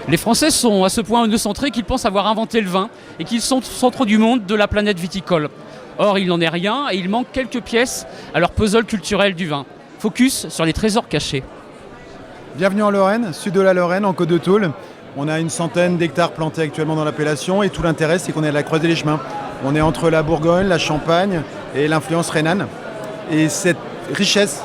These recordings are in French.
Les Français sont à ce point œnocentrés qu'ils pensent avoir inventé le vin et qu'ils sont au centre du monde de la planète viticole. Or, il n'en est rien et il manque quelques pièces à leur puzzle culturel du vin. Focus sur les trésors cachés. Bienvenue en Lorraine, sud de la Lorraine, en Côte de Toul. On a une centaine d'hectares plantés actuellement dans l'appellation et tout l'intérêt, c'est qu'on est à la croisée des chemins. On est entre la Bourgogne, la Champagne et l'influence rhénane. Et cette richesse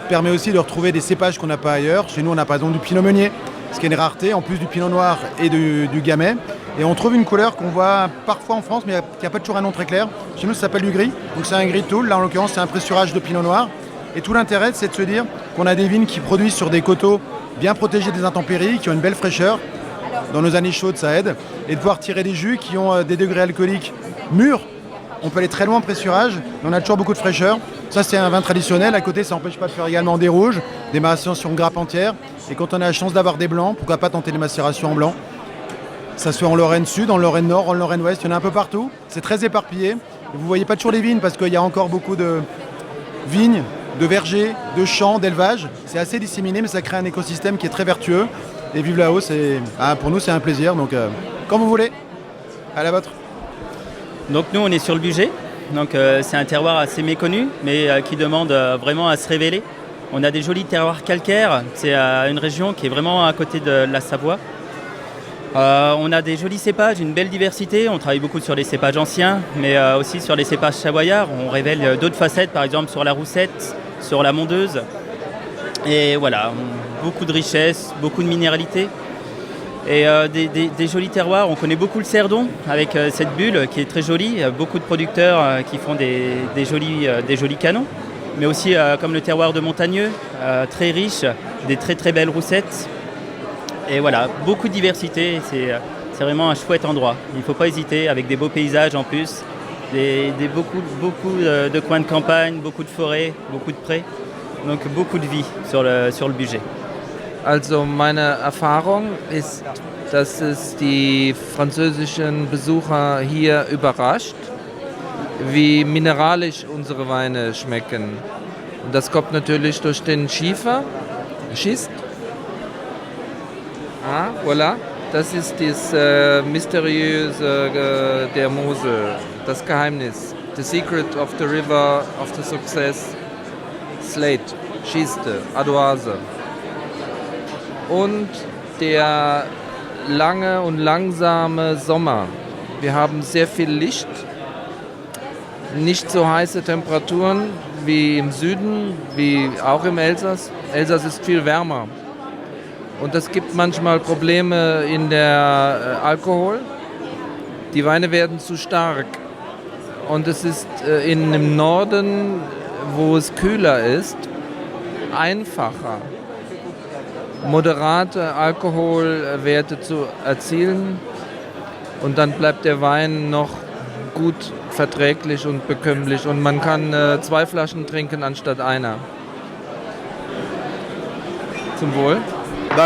permet aussi de retrouver des cépages qu'on n'a pas ailleurs. Chez nous, on a par exemple du Pinot Meunier, ce qui est une rareté, en plus du Pinot Noir et du Gamay. Et on trouve une couleur qu'on voit parfois en France, mais qui n'a pas toujours un nom très clair. Chez nous, ça s'appelle du gris. Donc c'est un gris de Toul. Là, en l'occurrence, c'est un pressurage de Pinot Noir. Et tout l'intérêt, c'est de se dire qu'on a des vignes qui produisent sur des coteaux bien protégés des intempéries, qui ont une belle fraîcheur. Dans nos années chaudes, ça aide. Et de pouvoir tirer des jus qui ont des degrés alcooliques mûrs. On peut aller très loin en pressurage, mais on a toujours beaucoup de fraîcheur. Ça, c'est un vin traditionnel. À côté, ça n'empêche pas de faire également des rouges, des macérations sur grappe entière. Et quand on a la chance d'avoir des blancs, pourquoi pas tenter les macérations en blanc. Ça se fait en Lorraine Sud, en Lorraine Nord, en Lorraine Ouest. Il y en a un peu partout. C'est très éparpillé. Vous ne voyez pas toujours les vignes parce qu'il y a encore beaucoup de vignes, de vergers, de champs, d'élevage. C'est assez disséminé, mais ça crée un écosystème qui est très vertueux. Et vive la hausse, pour nous, c'est un plaisir. Donc, quand vous voulez, à la vôtre. Donc nous, on est sur le Bugey. Donc c'est un terroir assez méconnu, mais qui demande vraiment à se révéler. On a des jolis terroirs calcaires. C'est une région qui est vraiment à côté de la Savoie. On a des jolis cépages, une belle diversité. On travaille beaucoup sur les cépages anciens, mais aussi sur les cépages savoyards. On révèle d'autres facettes, par exemple sur la roussette, sur la mondeuse. Et voilà, beaucoup de richesse, beaucoup de minéralité. Et des jolis terroirs. On connaît beaucoup le Cerdon avec cette bulle qui est très jolie. Beaucoup de producteurs qui font des jolis canons. Mais aussi comme le terroir de Montagneux, très riche, des très très belles roussettes. Et voilà, beaucoup de diversité. C'est vraiment un chouette endroit. Il ne faut pas hésiter, avec des beaux paysages en plus. Beaucoup de coins de campagne, beaucoup de forêts, beaucoup de prés. Donc beaucoup de vie sur le Bugey. Also meine Erfahrung ist, dass es die französischen Besucher hier überrascht, wie mineralisch unsere Weine schmecken. Und das kommt natürlich durch den Schiefer, Schist. Ah, voilà. Das ist das Mysteriöse der Mosel, das Geheimnis. The secret of the river of the success. Slate, Schiste, Ardoise. Und der lange und langsame Sommer. Wir haben sehr viel Licht, nicht so heiße Temperaturen wie im Süden, wie auch im Elsass. Elsass ist viel wärmer. Und das gibt manchmal Probleme in der Alkohol. Die Weine werden zu stark. Und es ist im Norden, wo es kühler ist, einfacher, moderate Alkoholwerte zu erzielen. Und dann bleibt der Wein noch gut verträglich und bekömmlich. Und man kann 2 Flaschen trinken anstatt einer. Zum Wohl.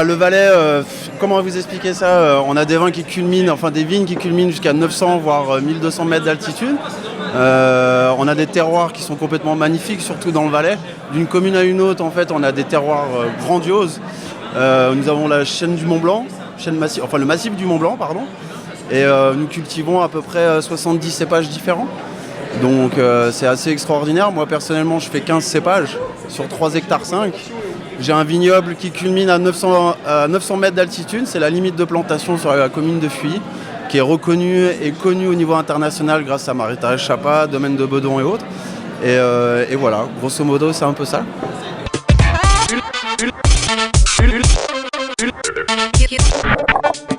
Le Valais, comment vous expliquer ça? On a des vins qui culminent, enfin des vignes qui culminent jusqu'à 900 voire 1200 mètres d'altitude. On a des terroirs qui sont complètement magnifiques, surtout dans le Valais. D'une commune à une autre, en fait, on a des terroirs grandioses. Nous avons la chaîne du Mont Blanc, le massif du Mont Blanc, pardon. Et nous cultivons à peu près 70 cépages différents. Donc c'est assez extraordinaire. Moi personnellement, je fais 15 cépages sur 3 hectares 5. J'ai un vignoble qui culmine à 900 mètres d'altitude. C'est la limite de plantation sur la commune de Fuy, qui est reconnue et connue au niveau international grâce à Marétage Chapa, Domaine de Bedon et autres. Et voilà, grosso modo, c'est un peu ça. Get